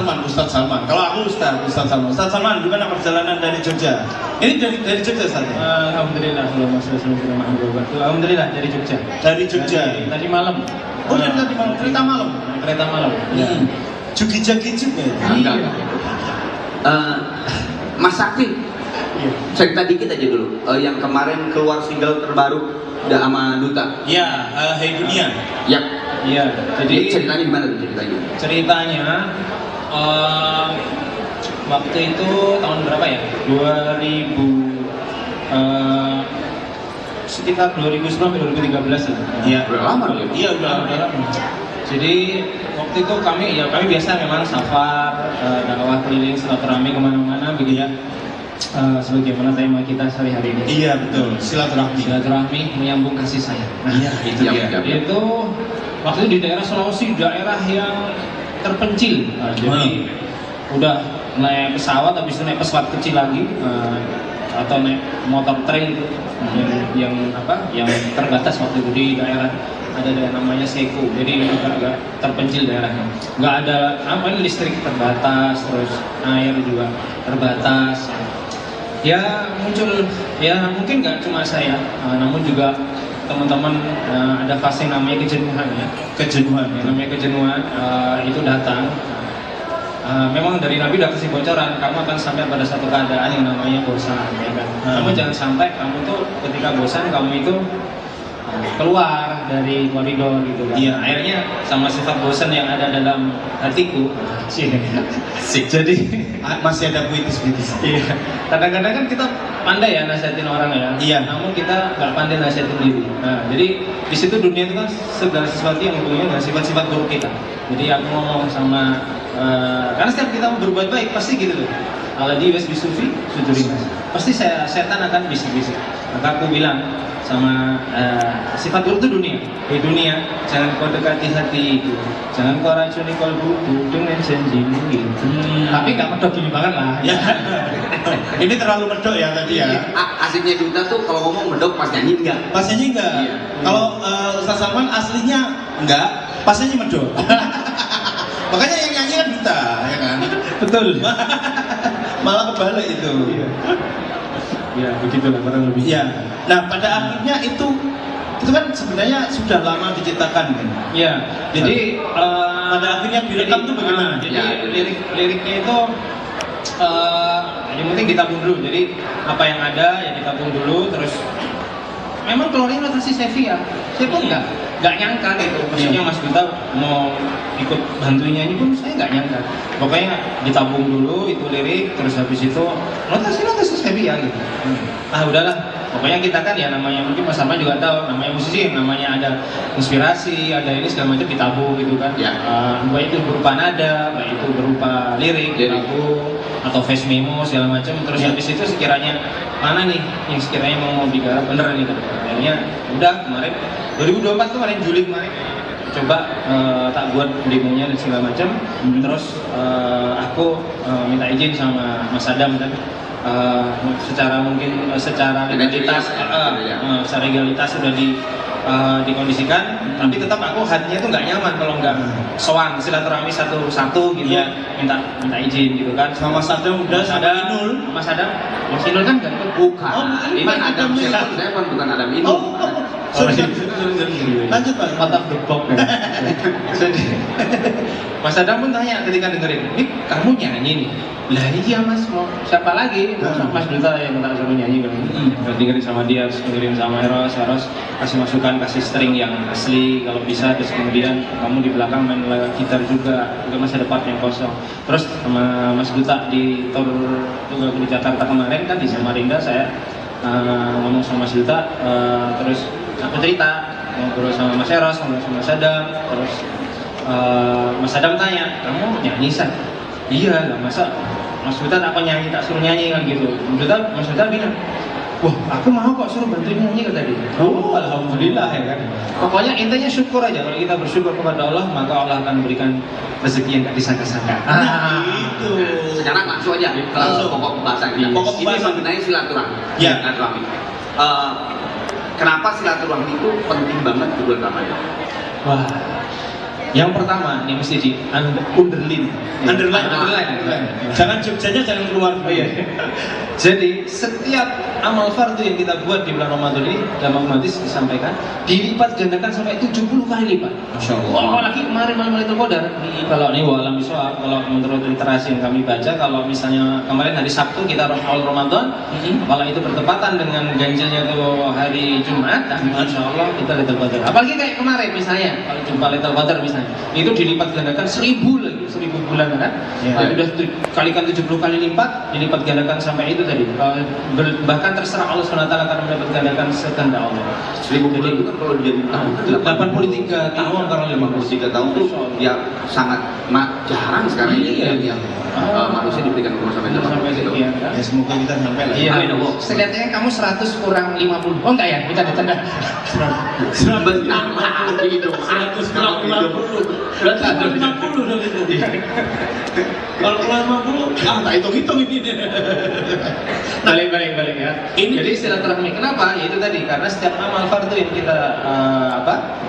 Ustadz Salman. Kalau aku Ustadz Salman. Ustadz Salman, gimana perjalanan dari Jogja? Ini dari Jogja Ustadz? Alhamdulillah, alhamdulillah dari Jogja. Dari Jogja. Tadi malam. Oh, dari tadi malam, kereta malam. Kereta malam. Jugi-jagi juga. Enggak. Mas Sakti, cerita dikit aja dulu. Yang kemarin keluar single terbaru sama Duta. Ya, Hai Dunia. Yap. Iya. Jadi ceritanya gimana tuh ceritanya? Ceritanya waktu itu tahun berapa ya? 2000 sekitar 2010-2013 ya. Iya. Udah lama ya? Iya, udah lama. Jadi waktu itu kami biasa memang safar, dakwah keliling silaturahmi kemana-mana begitu ya. Sebagaimana tema kita sehari-hari ini. Iya betul, silaturahmi menyambung kasih sayang. Nah, iya itu dia. Itu waktu itu di daerah Sulawesi, daerah yang terpencil. Jadi udah naik pesawat, habis itu naik pesawat kecil lagi, atau naik motor trail yang terbatas waktu itu di daerah ada namanya Seko, jadi agak terpencil daerahnya. Nggak ada listrik terbatas, terus air juga terbatas. Ya muncul, ya mungkin nggak cuma saya, namun juga teman-teman ada fase yang namanya kejenuhan ya. Namanya kejenuhan itu datang. Memang dari Nabi udah kasih bocoran, kamu akan sampai pada satu keadaan yang namanya bosan, ya kan? Kamu jangan sampai kamu tuh ketika bosan kamu itu keluar dari koridor gitu kan. Iya. Akhirnya sama sifat bosan yang ada dalam hatiku, jadi masih ada puitis-puitis. iya. Kadang-kadang kan kita pandai ya nasihatin orang ya. Iya. Namun kita nggak pandai nasihatin diri. Nah, jadi di situ dunia itu kan segala sesuatu yang hubungannya dengan sifat-sifat buruk kita. Jadi aku ngomong sama karena setiap kita mau berbuat baik pasti gitu loh. Aladi wes bisufi sujurimas. Pasti setan akan bisik-bisik. Maka aku bilang sama sifat buruk itu dunia. Dunia, jangan kau dekati hatiku, jangan kau racuni kalbuku dengan janjimu gitu. Tapi nggak medok gini banget lah. Ya. Ini terlalu medok ya tadi ya. Asiknya Duta tuh kalau ngomong medok pas nyanyi enggak? Pas nyanyi enggak? Iya. Kalau Ustadz Salman aslinya enggak, pas nyanyi medok. Makanya yang nyanyi kan Duta, ya kan? Betul. Malah kebalik itu. Ya begitulah kurang lebih. Iya. Nah pada akhirnya itu kan sebenarnya sudah lama diciptakan kan? Iya. Jadi pada akhirnya direkam tuh bagaimana? Jadi liriknya itu yang penting ditabung dulu. Jadi apa yang ada ya ditabung dulu. Terus memang keluarnya notasi Sevi ya. Saya pun nggak nyangka gitu. Maksudnya Mas Duta mau ikut bantuin nyanyi pun saya nggak nyangka. Pokoknya ditabung dulu itu lirik, terus habis itu notasi Sevi ya gitu. Udahlah. Pokoknya kita kan ya namanya mungkin Mas Salman juga tahu namanya musisi, namanya ada inspirasi, ada ini segala macam ditabung gitu kan. Ya. Baik itu berupa nada, baik itu berupa lirik, ditabung atau voice memo segala macam. Terus habis itu sekiranya mana nih yang sekiranya mau digarap bener nih kan. Akhirnya udah kemarin 2024 kemarin Juli kemarin coba tak buat demonya dan segala macam. Terus aku minta izin sama Mas Adam kan. Secara mungkin secara legalitas secara legalitas sudah dikondisikan, tapi tetap aku hatinya tuh nggak nyaman kalau nggak sowan silaturahmi satu-satu gitu. Iya. minta izin gitu kan. Sama Mas Adam udah, sama Inul. Mas Inul kan nggak ikut. Bukan. Oh, Ini Adam Seven bukan Adam ini. Lanjut Pak. Mantap debok ya. Jadi Mas Adam pun tanya ketika dengerin, ini kamu nyanyi nih? Lah iya Mas, mau siapa lagi? Mas Duta yang minta suruh nyanyi kan. Dengerin sama dia, terus dengerin sama Eros kasih masukan, kasih string yang asli kalau bisa, terus kemudian kamu di belakang main gitar juga masih ada part yang kosong. Terus sama Mas Duta di tour juga di Jakarta kemarin kan di Samarinda saya ngomong sama Mas Duta, terus aku cerita ngobrol sama Mas Eros, ngobrol sama Mas Adam, terus Mas Adam tanya, kamu nyanyi San? Iya lah, masa Mas Duta tak nyanyi, tak suruh nyanyi kan gitu. Mas Duta bilang, wah aku mau kok suruh bantuin nyanyi kata dia. Oh alhamdulillah ya kan. Pokoknya intinya syukur aja, kalau kita bersyukur kepada Allah maka Allah akan berikan rezeki yang gak disangka-sangka. Gitu. Sekarang langsung aja ke pokok pembahasan kita. Pokok pembahasan mengenai silaturahmi. Ya. Silaturahmi. Kenapa silaturahmi itu penting banget buat kamu? Wah, Yang pertama, ini mesti di underline. Underline. Jangan Jogjanya jangan keluar. Oh, iya. Jadi setiap amal fardu yang kita buat di bulan Ramadan ini dalam hadis disampaikan dilipat gandakan sampai 70 kali lipat. Masya Allah. Wah, apalagi kemarin malam Lailatul Qadar. Kalau ini walam bisawab, kalau menurut literasi yang kami baca, kalau misalnya kemarin hari Sabtu kita awal Ramadan, kalau itu bertepatan dengan ganjilnya itu hari Jumat, nah, Masya Allah kita Lailatul Qadar. Apalagi kayak kemarin misalnya, kalau jumpa Lailatul Qadar misalnya, itu dilipat gandakan 1000 lagi, 1000 bulan kan? Ya. Nah, udah kalikan 70 kali lipat, dilipat gandakan sampai itu tadi. Bahkan terserah Allah SWT karena mendapat gandakan sekehendak Allah. 1000 bulan itu kan kalau jadi tahun 83 tahun karena 53 tahun itu ya sangat jarang sekarang ini Iya. yang manusia diberikan umur sampai 80 gitu. sekian kan? Ya semoga kita sampai lah. Iya, Amin, Allah. setidaknya kamu 100 kurang 50. Oh enggak ya? Kita tanda. 100 gitu. 100 kurang 50. Berarti 50 dong itu. Kalau kurang 50, tak hitung-hitung ini. Balik ya. Ini- Jadi silaturahmi kenapa? Ya itu tadi karena setiap amal fardu yang kita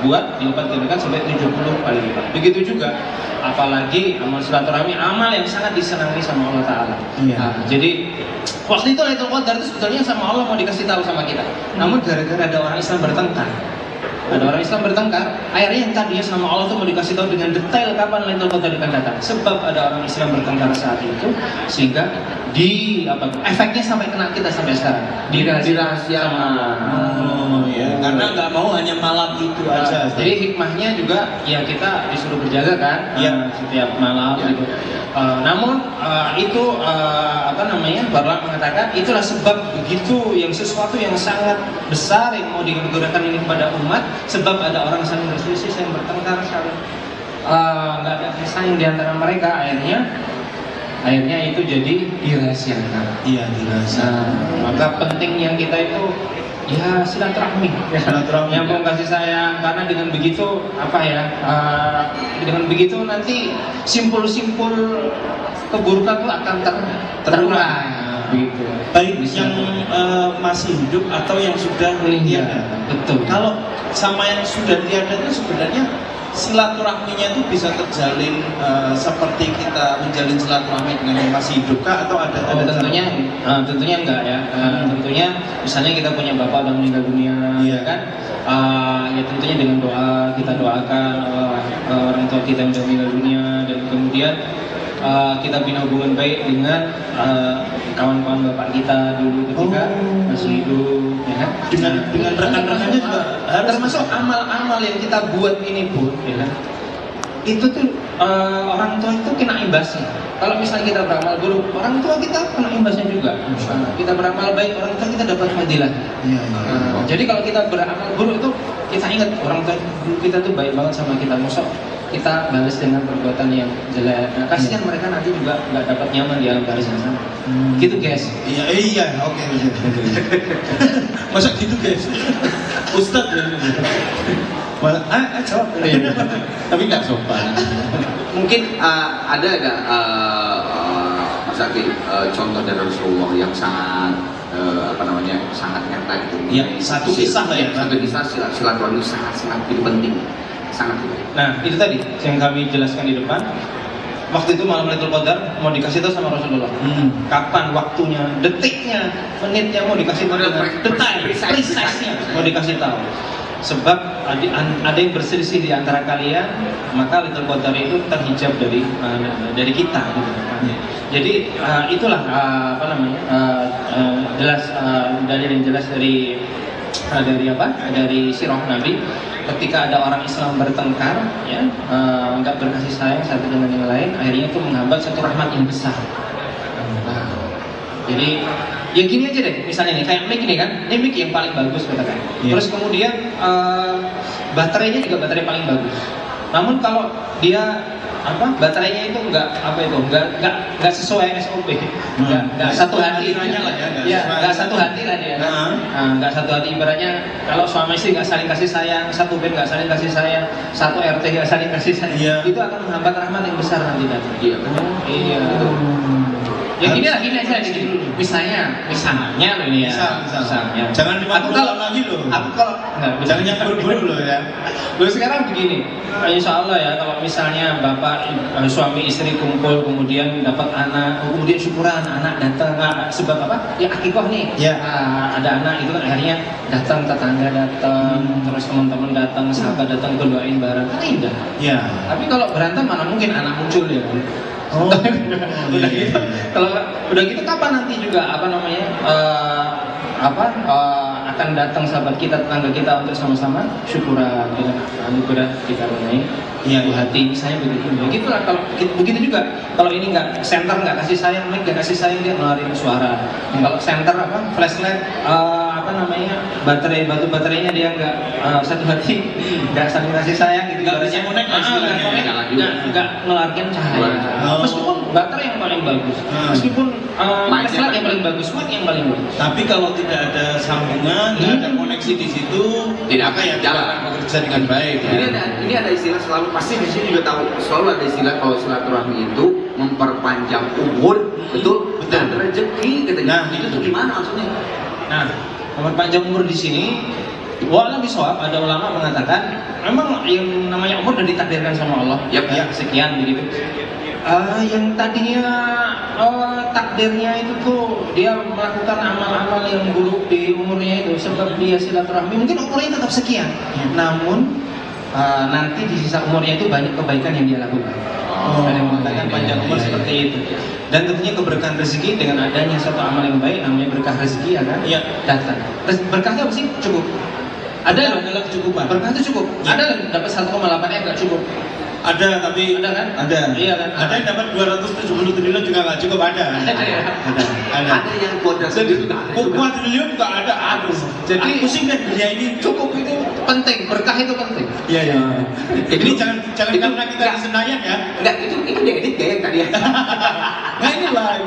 buat dilipat gandakan sampai 70 kali lipat. Begitu juga apalagi amal silaturahmi, amal yang sangat disenangi sama Allah Taala. Iya. Nah, jadi waktu itu Lailatul Qadar itu sebetulnya sama Allah mau dikasih tahu sama kita. Namun gara-gara ada orang Islam bertengkar. Ada orang Islam bertengkar, akhirnya yang tadinya sama Allah tuh mau dikasih tahu dengan detail kapan Lailatul Qadar akan datang. Sebab ada orang Islam bertengkar saat itu, sehingga efeknya sampai kena kita sampai sekarang. Dirahasiakan. Oh ya, karena nggak mau hanya malam itu aja. Jadi hikmahnya juga ya kita disuruh berjaga kan, Iya. setiap malam Ya, gitu. ya. Namun Bapak mengatakan itulah sebab begitu yang sesuatu yang sangat besar yang mau digerakkan ini kepada umat, sebab ada orang saling berselisih, saling bertengkar, saling nggak ada saing di antara mereka, akhirnya itu jadi dirahasiakan. Iya, dirasa. Maka penting yang kita itu ya silaturahmi, Silaturahmi, nyambung kasih sayang, karena dengan begitu dengan begitu nanti simpul-simpul keburukan itu akan terurai. Gitu. Baik yang masih hidup atau yang sudah tiada. Betul. Kalau sama yang sudah tiada itu sebenarnya silaturahminya itu bisa terjalin seperti kita menjalin silaturahmi dengan yang masih hidup kah atau ada tentunya enggak ya. Tentunya misalnya kita punya bapak yang meninggal dunia, Iya. ya kan? Ya tentunya dengan doa kita doakan orang tua kita yang sudah meninggal dunia, dan kemudian kita bina hubungan baik dengan kawan-kawan bapak kita dulu ketika masih hidup, ya kan? dengan rekan-rekannya juga harus termasuk amal-amal yang kita buat ini pun, ya kan? Itu tuh orang tua itu kena imbasnya. Kalau misalnya kita beramal buruk, orang tua kita kena imbasnya juga. Kita beramal baik, orang tua kita dapat fadilah. Iya, Jadi kalau kita beramal buruk itu kita ingat orang tua kita tuh baik banget sama kita, mosok kita balas dengan perbuatan yang jelek. Nah, kasihan mereka nanti juga nggak dapat nyaman di alam barisan sana. Gitu guys. Iya, oke. Masa gitu guys? Ustadz ya. Jawab. Tapi nggak sopan. Mungkin ada nggak Mas Aki contoh dari Rasulullah yang sangat sangat nyata gitu. Ya, satu kisah lah ya. Satu kisah silaturahmi sangat itu penting. Sangat penting. Nah, itu tadi yang kami jelaskan di depan. Waktu itu malam Lailatul Qadar mau dikasih tahu sama Rasulullah. Kapan waktunya, detiknya, menitnya mau dikasih tahu dengan detail, precisenya mau dikasih tahu. Sebab ada yang berselisih di antara kalian, maka Lailatul Qadar itu terhijab dari kita gitu. Jadi itulah jelas dalil yang jelas dari sirah Nabi. Ketika ada orang Islam bertengkar, ya nggak berkasih sayang satu dengan yang lain, akhirnya itu menghambat satu rahmat yang besar. Jadi ya gini aja deh, misalnya nih kayak mic nih kan, ini mic yang paling bagus katakan. Terus kemudian baterainya juga baterai paling bagus. Namun kalau dia baterainya itu nggak sesuai SOP, nggak satu hati, nggak satu hati lah dia, nggak satu hati. Ibaratnya kalau suami istri nggak saling kasih sayang, satu band nggak saling kasih sayang, satu RT nggak saling kasih sayang, itu akan menghambat rahmat yang besar nanti. Iya betul. Iya. Ya gini aja gini. Misalnya loh ini ya. Misalnya. Jangan Aku 50 kalau tahun lagi loh. Aku kalau Jangan yang buru-buru loh ya. Loh sekarang begini, insya Allah ya kalau misalnya bapak suami istri kumpul kemudian dapat anak, kemudian syukuran anak datang, sebab apa? Ya akikoh nih. Ya. Ada anak itu kan akhirnya datang tetangga datang, terus teman-teman datang, sahabat datang itu doain bareng, kan indah. Ya. Tapi kalau berantem mana mungkin anak muncul ya kan? Oh. Udah gitu. Kalau udah gitu kapan nanti juga apa namanya akan datang sahabat kita tetangga kita untuk sama-sama syukuran dengan anugerah dikaruniai hati misalnya begitu. Begitulah kalau begitu juga kalau ini nggak center nggak kasih sayang, mic nggak kasih sayang dia ngeluarin suara. Kalau center flashlight batu baterainya dia nggak satu hati, nggak saling kasih sayang gitu. Nggak bisa connect nggak ngeluarkan cahaya. Meskipun baterai yang paling bagus, meskipun flashlight yang paling bagus, mic yang paling bagus. Tapi kalau tidak ada sambungan, tidak ada koneksi di situ, tidak maka ya jalan bekerja dengan baik. Ya. Ini ada istilah selalu, pasti di sini juga tahu, selalu ada istilah kalau silaturahmi itu memperpanjang umur, betul? Dan rezeki katanya. Nah, itu tuh gimana maksudnya? Nah, memperpanjang umur di sini, walau bisawab ada ulama mengatakan memang yang namanya umur sudah ditakdirkan sama Allah. Ya, sekian begitu. Yang tadinya takdirnya itu tuh dia melakukan amal-amal yang buruk di umurnya itu sebab dia silaturahmi, mungkin umurnya tetap sekian, namun nanti di sisa umurnya itu banyak kebaikan yang dia lakukan. Ada yang mengatakan panjang umur seperti itu. Dan tentunya keberkahan rezeki dengan adanya satu amal yang baik namanya berkah rezeki akan datang. Berkahnya apa sih? Cukup. Ada adalah kecukupan. Berkah itu cukup. Ada yang dapat 1,8 M nggak cukup. Ada tapi ada kan? Ada. Iya kan? Ada yang dapat 270 triliun juga nggak cukup ada. Ada yang kuadrat triliun juga ada. Aduh. Jadi pusing deh dunia ini. Cukup itu penting, berkah itu penting. Iya. Ini jangan karena kita di Senayan ya. Enggak, itu diedit kayak yang tadi ya. Nah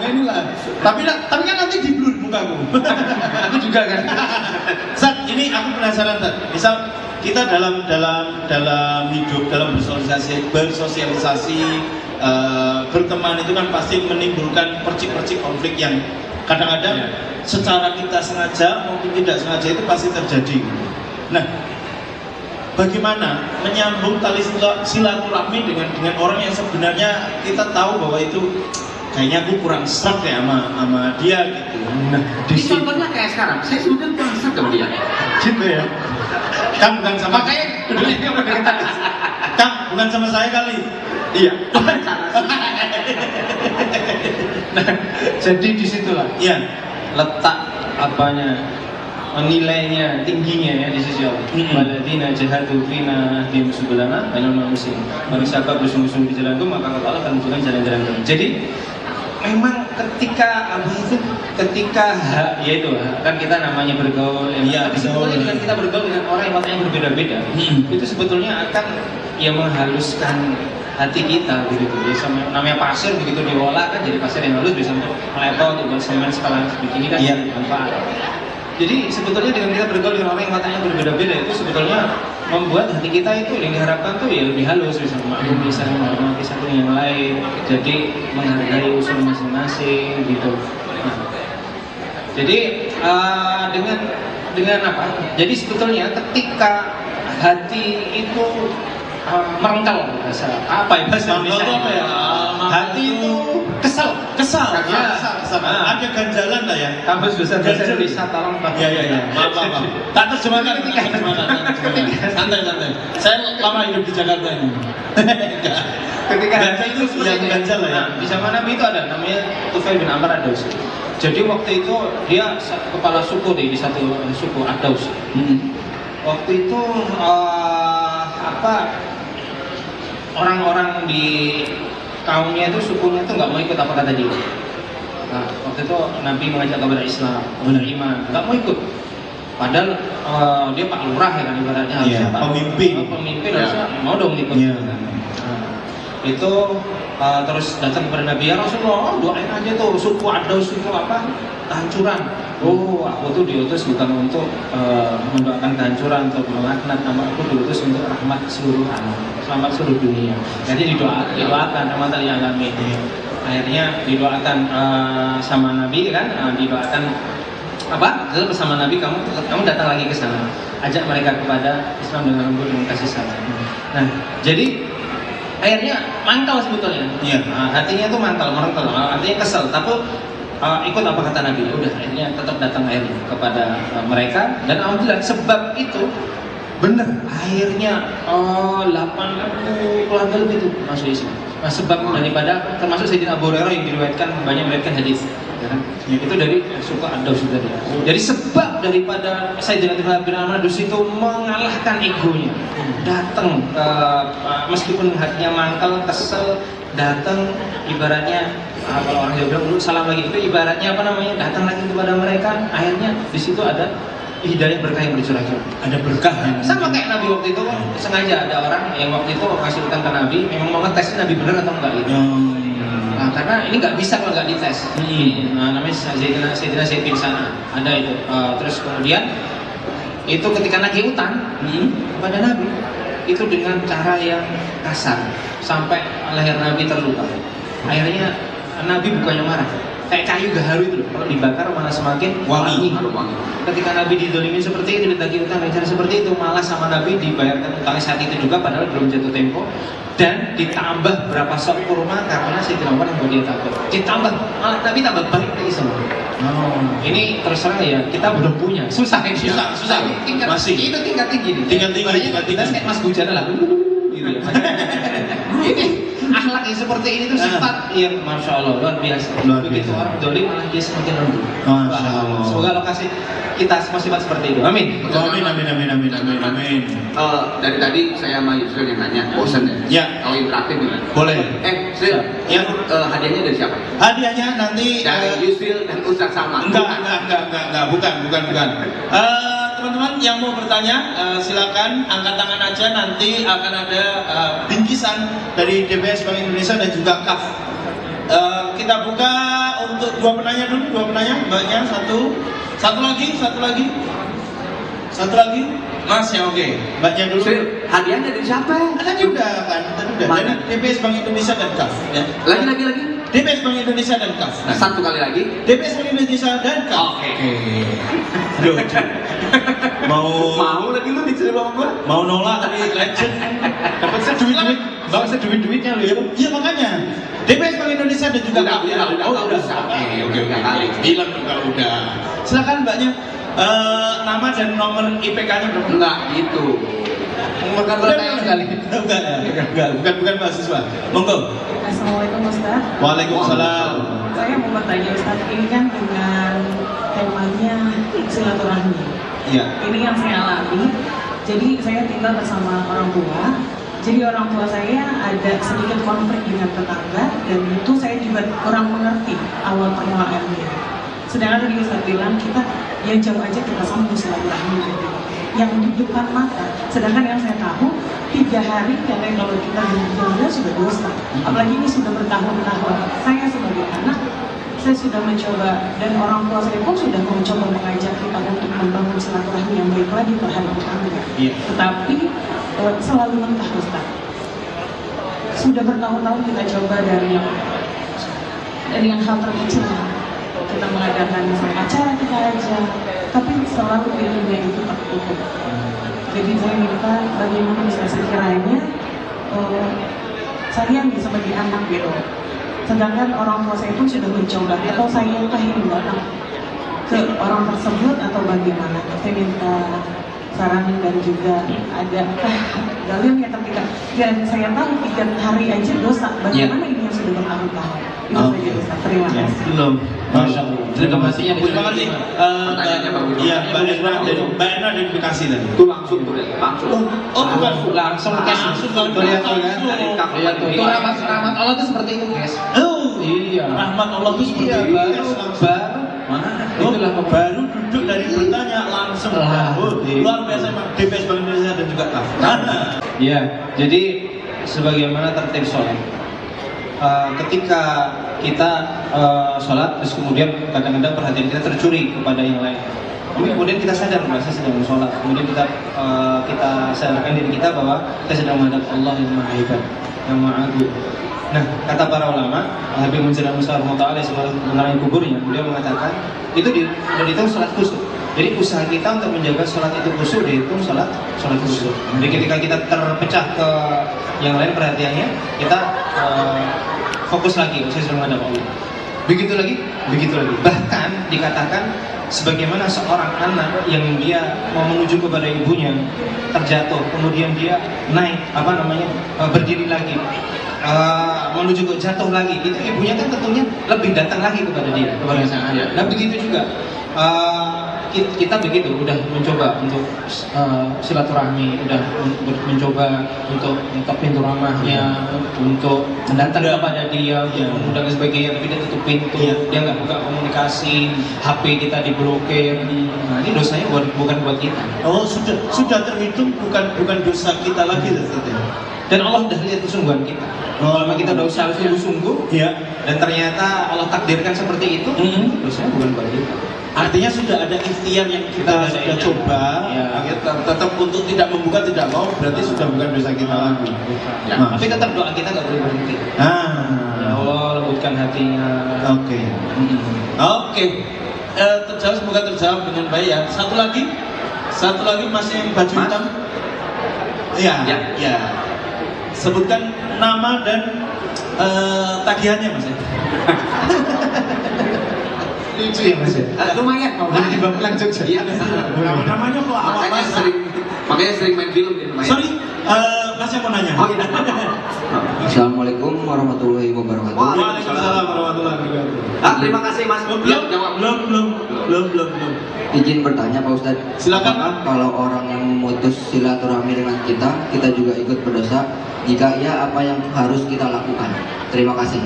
inilah. Tapi kan nanti di blur mukaku. Aku juga kan. Sat, ini aku penasaran Sat. Misal kita dalam hidup, dalam bersosialisasi, berteman itu kan pasti menimbulkan percik-percik konflik yang kadang-kadang secara kita sengaja maupun tidak sengaja itu pasti terjadi. Nah, bagaimana menyambung tali silaturahmi dengan orang yang sebenarnya kita tahu bahwa itu kayaknya aku kurang serap ya sama dia gitu. Nah, contohnya kayak sekarang, saya sebenarnya kurang serap sama dia. Gitu ya. Kang bukan sama Kang bukan sama saya kali. Iya. Nah, jadi disitulah letak nilainya tingginya ya di sisi Allah. Waladina jahadu fina di musibulana dan manusia. Manusia apa bersungguh-sungguh di jalanku maka Allah akan menunjukkan jalan-jalan kami. Jadi memang ketika kan kita namanya bergaul tapi sebetulnya dengan kita bergaul dengan orang yang matanya berbeda-beda itu sebetulnya akan menghaluskan hati kita begitu ya, namanya pasir begitu diolah kan jadi pasir yang halus bisa meletot untuk semen skala begini kan manfaat. Jadi sebetulnya dengan kita bergaul dengan orang yang matanya berbeda-beda itu sebetulnya membuat hati kita itu yang diharapkan tuh ya lebih halus, bisa memaklumi, bisa menghormati satu yang lain, jadi menghargai usul masing-masing gitu. Nah, jadi dengan apa? Jadi sebetulnya ketika hati itu merengkel bahasa Indonesia ya? Hati itu kesal. Ada ganjalan lah ya. Kampus besar bahasa Indonesia tolong Pak. Iya. Maaf. Tak terjemahkan. Santai. Saya lama hidup di Jakarta ini. Ketika ganjal itu yang ganjal lah ya. Di zaman Nabi itu ada namanya Tufail bin Amr Ad-Dausi. Jadi waktu itu dia kepala suku di satu suku Ad-Daus. Waktu itu orang-orang di kaumnya itu sukunya itu nggak mau ikut apa kata dia. Nah, waktu itu Nabi mengajak kepada Islam, beriman, nggak mau ikut. Padahal dia Pak Lurah ya kan ibaratnya harusnya pemimpin harusnya mau dong ikut. Itu terus datang kepada Nabi, ya Rasulullah, doain aja tuh suku Ad-Daus itu kehancuran. Aku tuh diutus bukan untuk mendoakan kehancuran, untuk melaknat, nama aku diutus untuk rahmat seluruh alam, selamat seluruh dunia. Jadi didoakan rahmatan lil alamin. akhirnya didoakan sama Nabi kan, didoakan apa? Lalu bersama Nabi kamu datang lagi ke sana, ajak mereka kepada Islam dengan lembut dan kasih sayang. Nah, jadi akhirnya mangkal sebetulnya. Iya. Hatinya tuh mangkal, artinya kesel. Tapi ikut apa kata Nabi? Ya udah, akhirnya tetap datang akhirnya kepada mereka dan alhamdulillah sebab itu benar. Akhirnya 80 keluarga lebih itu masuk Islam. Nah, sebab daripada termasuk Sayyidina Abu Hurairah yang diriwayatkan banyak meriwayatkan hadis. Ya kan? Itu dari suka Ad-Daus tadi. Jadi sebab daripada Sayyidina Abdullah bin Amr itu mengalahkan egonya, datang meskipun hatinya mangkal, kesel, datang ibaratnya kalau orang Jawa bilang dulu salam lagi, itu ibaratnya apa namanya, datang lagi kepada mereka. Akhirnya di situ ada hidayah berkah yang dicurahkan. Ada berkah yang Sama kayak Nabi waktu itu kan sengaja ada orang yang waktu itu ngasih utang ke Nabi, memang mau ngetes Nabi benar atau enggak gitu. Nah, karena ini nggak bisa kalau nggak dites. Nah, namanya Sayyidina Zaid bin Sana. Ada itu. Terus kemudian itu ketika nagih utang kepada Nabi itu dengan cara yang kasar sampai leher Nabi terluka. Akhirnya Nabi bukannya marah, kayak kayu gaharu itu loh, kalau dibakar malah semakin wangi. Ketika Nabi didolimin seperti itu, ditagih utang dengan cara seperti itu, malah sama Nabi dibayarkan utangnya saat itu juga padahal belum jatuh tempo, dan ditambah berapa sok kurma karena Sayyidina Umar yang buat dia takut. Ditambah, malah Nabi tambah baik lagi sama. Ini terus terang ya, kita belum punya, susah ini. Susah. Tingkat, Masih. itu tingkat tinggi nih. Tingkat tinggi. Kita kayak Mas Bujana lah. Gitu ya. Ini akhlak yang seperti ini tuh sifat yang masya Allah luar biasa. Begitu orang dolim malah dia semakin lembut. Masya Allah. Semoga Allah kasih kita semua sifat seperti itu. Amin. Amin. Dari tadi saya sama Yusril yang nanya, bosan ya? Ya. Kalau interaktif gimana? Boleh. Yusril, Ya. hadiahnya dari siapa? Hadiahnya nanti Dari Yusril dan Ustaz sama? Enggak, bukan. Teman-teman yang mau bertanya, silakan angkat tangan aja, nanti akan ada bingkisan dari DBS Bank Indonesia dan juga CAF. Kita buka untuk dua penanya, mbaknya satu lagi, Mas ya, oke, mbaknya dulu. Yusril, hadiahnya dari siapa? Tadi udah. Dari DBS Bank Indonesia dan CAF. Ya. Lagi. DBS Bank Indonesia dan CAF. Nah, satu kali lagi. DBS Bank Indonesia dan CAF. Oke. Duh, mau lagi lu dicari sama gua? mau nolak tadi legend. Dapat saya duit-duitnya lu ya. Iya makanya. DBS Bank Indonesia dan juga CAF. Udah. Oke. Bilang kalau udah. Silakan mbaknya. Nama dan nomor IPK-nya berapa? Enggak, itu. Bukan pertanyaan sekali. Bukan mahasiswa. Monggo. Assalamualaikum Ustaz. Waalaikumsalam. Saya mau bertanya Ustaz, ini kan dengan temanya silaturahmi. Iya. Ini yang saya alami. Jadi saya tinggal bersama orang tua. Jadi orang tua saya ada sedikit konflik dengan tetangga dan itu saya juga kurang mengerti awal permulaannya. Sedangkan tadi Ustaz bilang kita yang jauh aja kita sambung silaturahmi gitu. Yang di depan mata. Sedangkan yang saya tahu 3 hari karena kalau kita berjalan sudah dosa. Apalagi ini sudah bertahun-tahun. Saya sebagai anak, saya sudah mencoba dan orang tua saya pun sudah mencoba mengajak kita untuk membangun silaturahmi yang baik lagi terhadap tetangga. Iya. Tetapi selalu mentah Ustaz. Sudah bertahun-tahun kita coba dari yang hal terkecil. Kita mengadakan misalnya acara kita aja, tapi selalu pintunya itu tertutup. Jadi saya minta bagaimana bisa sekiranya saya bisa sebagai anak gitu. Sedangkan orang tua saya pun sudah mencoba, atau saya ingin datang ke orang tersebut atau bagaimana. Saya minta saran dan juga ada dalil yang ketika dan saya tahu 3 hari aja dosa. Bagaimana ini yang sudah bertahun-tahun? Itu saja Ustaz. Terima kasih. Belum. Masya Allah. Terima kasih. Terima kasih. Pertanyaannya bagus. Iya, Mbak Erna dari Bekasi tadi. Itu langsung tuh deh, langsung. Oh, bukan. Langsung cash. Langsung Lihat tuh kan. Dari CAF. Iya tuh. Itu rahmat Allah tuh seperti itu, guys. Oh, Iya. rahmat Allah itu seperti itu. Itulah baru duduk dari bertanya langsung. Luar biasa emang DBS Bank Indonesia dan juga CAF. Iya, jadi sebagaimana tertib sholat. Ketika kita sholat, terus kemudian kadang-kadang perhatian kita tercuri kepada yang lain. Kemudian kita sadar bahwa saya sedang sholat. Kemudian kita sadarkan diri kita bahwa kita sedang menghadap Allah yang Maha Hebat, yang Maha Agung. Nah, kata para ulama, Habib Munzir Al-Mustafa Ta'ala sebelum menerangi kuburnya, beliau mengatakan itu sudah dihitung sholat khusyuk. Jadi usaha kita untuk menjaga sholat itu khusyuk dihitung sholat khusyuk. Jadi ketika kita terpecah ke yang lain perhatiannya, kita fokus lagi, saya sudah menghadap Allah. Begitu lagi. Bahkan dikatakan sebagaimana seorang anak yang dia mau menuju kepada ibunya terjatuh, kemudian dia naik berdiri lagi, menuju ke jatuh lagi, itu ibunya kan tentunya lebih datang lagi kepada dia, kepada sang anak. Nah begitu juga kita begitu udah mencoba untuk silaturahmi, udah mencoba untuk ngetok pintu rumahnya, untuk mendatang kepada dia, untuk mengundang sebagainya, tapi dia tutup pintu, dia nggak buka komunikasi, HP kita diblokir. Nah ini dosanya bukan buat kita. Oh sudah terhitung bukan dosa kita lagi Dan Allah sudah lihat kesungguhan kita. Kalau kita udah usaha sungguh-sungguh, dan ternyata Allah takdirkan seperti itu, dosanya bukan buat kita. Artinya sudah ada ikhtiar yang kita sudah coba, tetap untuk tidak membuka, tidak mau, berarti sudah bukan dosa kita lagi. Tapi tetap doa kita nggak boleh berhenti. Ya Allah, lembutkan hatinya. Oke. Terjawab, semoga terjawab dengan baik ya. Satu lagi masih yang baju hitam. Ya. Sebutkan nama dan tagihannya Mas. Lucu ya Mas. Lumayan. Di Banglang Jogja. Iya. Namanya kok awal Mas. Makanya sering main film ya lumayan. Sorry, Mas yang mau nanya. Assalamualaikum warahmatullahi wabarakatuh. Waalaikumsalam warahmatullahi wabarakatuh. Terima kasih Mas. Belum. Izin bertanya Pak Ustadz. Silakan. Apakah kalau orang yang memutus silaturahmi dengan kita juga ikut berdosa? Jika iya, apa yang harus kita lakukan? Terima kasih.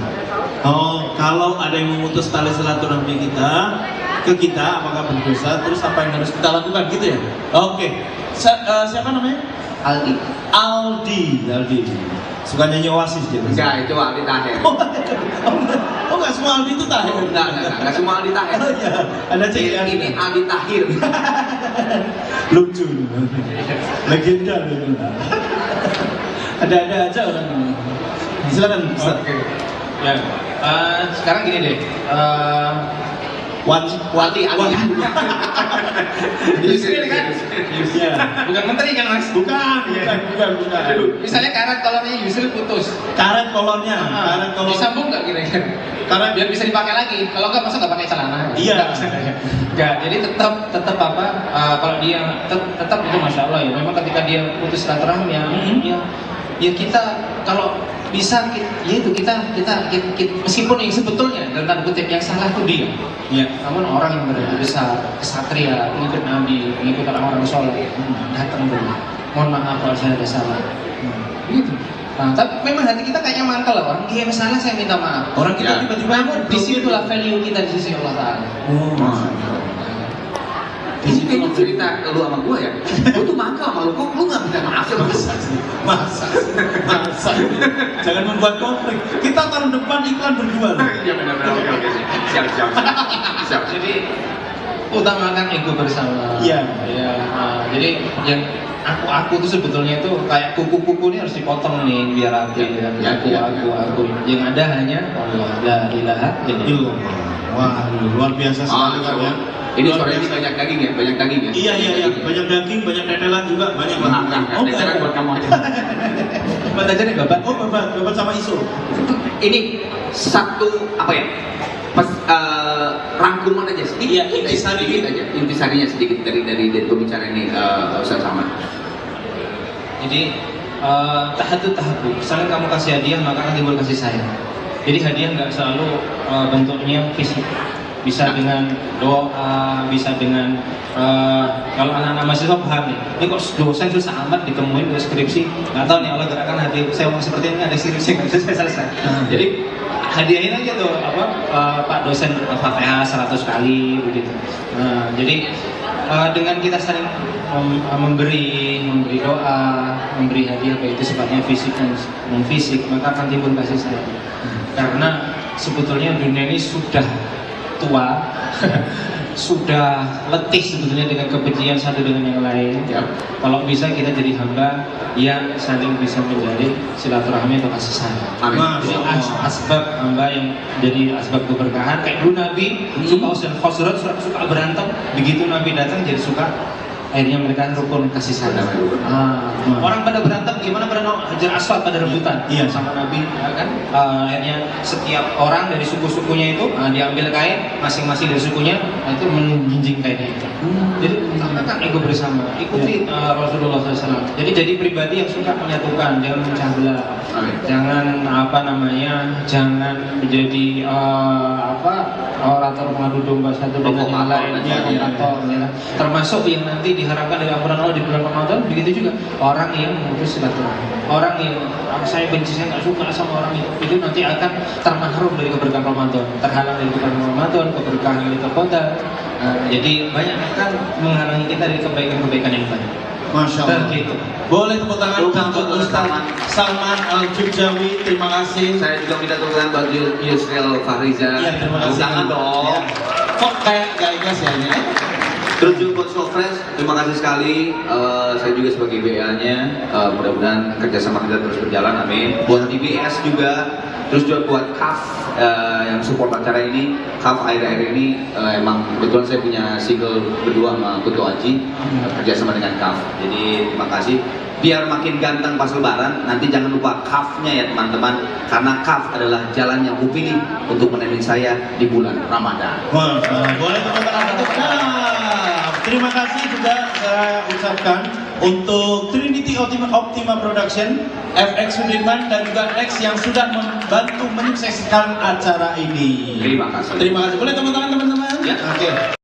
Oh, kalau ada yang memutus tali silaturahmi ke kita, apakah berdosa? Terus apa yang harus kita lakukan gitu ya? Oke. Siapa namanya? Aldi. Suka nyanyi Oasis dia. Enggak, itu Aldi Tahir. Oh, enggak semua Aldi itu Tahir. Enggak semua Aldi Tahir. Oh iya, ada CGR. Ini Aldi Tahir. Lucu. Legenda. Ada aja orang ini. Silakan. Oke. Ya. Sekarang gini deh. Wali. Yusril kan? Ya. Bukan menteri kan Mas? Bukan. Misalnya karet kolornya Yusril putus. Karet kolornya. Disambung nggak kira-kira? Karena Biar bisa dipakai lagi. Kalau nggak masa nggak pakai celana? Iya. Nggak. Jadi tetap apa? Kalau dia tetap itu masya Allah ya. Memang ketika dia putus silaturahmi ya kita kalau bisa kita meskipun yang sebetulnya dalam tanda kutip yang salah itu dia. ya. Namun orang yang berarti besar, kesatria, pengikut Nabi, pengikut orang-orang soleh, datang dulu. Mohon maaf kalau saya ada salah. Gitu. Nah, tapi memang hati kita kayaknya mangkal lah, orang dia salah saya minta maaf. Orang kita tiba-tiba Disitulah value kita di sisi Allah Ta'ala. Ini kayaknya cerita lu sama gua ya. Gua tuh mangkal sama lu, kok lu nggak minta maaf sama masa. Jangan membuat konflik. Kita tahun depan iklan berdua loh. Iya benar. Oke. Siap. Jadi utamakan ego bersama. Iya. Jadi yang aku tuh sebetulnya itu kayak kuku-kuku ini harus dipotong nih biar rapi ya. Aku. Yang ada hanya Allah, la ilaha illallah. Wah, luar biasa sekali kan ya. Ini suaranya banyak daging ya. Iya, banyak daging, banyak tetelan juga, banyak banget. Tetelan buat kamu aja. Buat aja nih Bapak. Oh, Bapak sama Iso. Ini satu apa ya? Rangkuman aja sedikit. Iya, intisarinya sedikit dari pembicaraan ini Ustaz Samad. Jadi tahabu, saling kamu kasih hadiah maka akan timbul kasih sayang. Jadi hadiah nggak selalu bentuknya fisik, bisa dengan doa, bisa dengan kalau anak-anak mahasiswa paham nih. Ini kok dosen susah amat ditemuin ke skripsi, nggak tahu nih Allah gerakan hati saya ngomong seperti ini ada skripsi nggak bisa selesai. Jadi hadiahin aja tuh Pak dosen Fatihah 100 kali begitu. Jadi dengan kita saling memberi doa, memberi hadiah baik itu sifatnya fisik dan non fisik, maka akan timbul kasih sayang. Karena sebetulnya dunia ini sudah tua sudah letih sebetulnya dengan kebencian satu dengan yang lain. Ya. Kalau bisa kita jadi hamba yang saling bisa menjadi silaturahmi atau kasih sayang. Amin. Jadi asbab hamba yang jadi asbab keberkahan. Kayak dulu Nabi suka Aus dan Khosraj, suka berantem. Begitu Nabi datang jadi suka. Akhirnya mereka rukun kasih sayang. Orang pada berantem gimana pada Hajar Aswad pada rebutan sama Nabi, ya kan? Akhirnya setiap orang dari suku-sukunya itu diambil kain masing-masing dari sukunya, itu menjinjing kainnya itu. Jadi kan ego bersama, ikuti Rasulullah SAW. Jadi pribadi yang suka menyatukan, jangan memecah belah, jangan jangan menjadi orator mengadu domba satu dengan yang lain, ya. Termasuk yang nanti diharapkan dari ampunan Allah di bulan Ramadan, begitu juga orang yang memutus silaturahmi, orang yang saya benci, saya nggak suka sama orang itu nanti akan termahrum dari keberkahan Ramadan, terhalang dari keberkahan Ramadan, keberkahan yang terkoda. Jadi banyak akan menghalangi kita dari kebaikan-kebaikan yang banyak. Masya Allah. Gitu. Boleh tepuk tangan untuk Ustaz Salman Al-Jurjawi. Terima kasih. Saya juga minta tepuk tangan buat Yusril Fahriza. Iya, terima kasih. Tangan dong. Ya. Kok kayak gak ikhlas ya ini? Terus juga buat Sofres, terima kasih sekali. Saya juga sebagai BA-nya, mudah-mudahan kerjasama kita terus berjalan, amin. Buat DBS juga, terus juga buat KAF yang support acara ini. KAF akhir-akhir ini emang kebetulan saya punya single berdua sama Kutu Aji, kerjasama dengan KAF. Jadi terima kasih. Biar makin ganteng pas lebaran, nanti jangan lupa KAF-nya ya teman-teman, karena KAF adalah jalan yang ku pilih untuk menemani saya di bulan Ramadan. Boleh tepuk tangan untuk KAF. Terima kasih juga saya ucapkan untuk Trinity Optima Production, FX Sudirman dan juga Next yang sudah membantu menyukseskan acara ini. Terima kasih. Terima kasih. Boleh tepuk tangan teman-teman? Ya. Oke.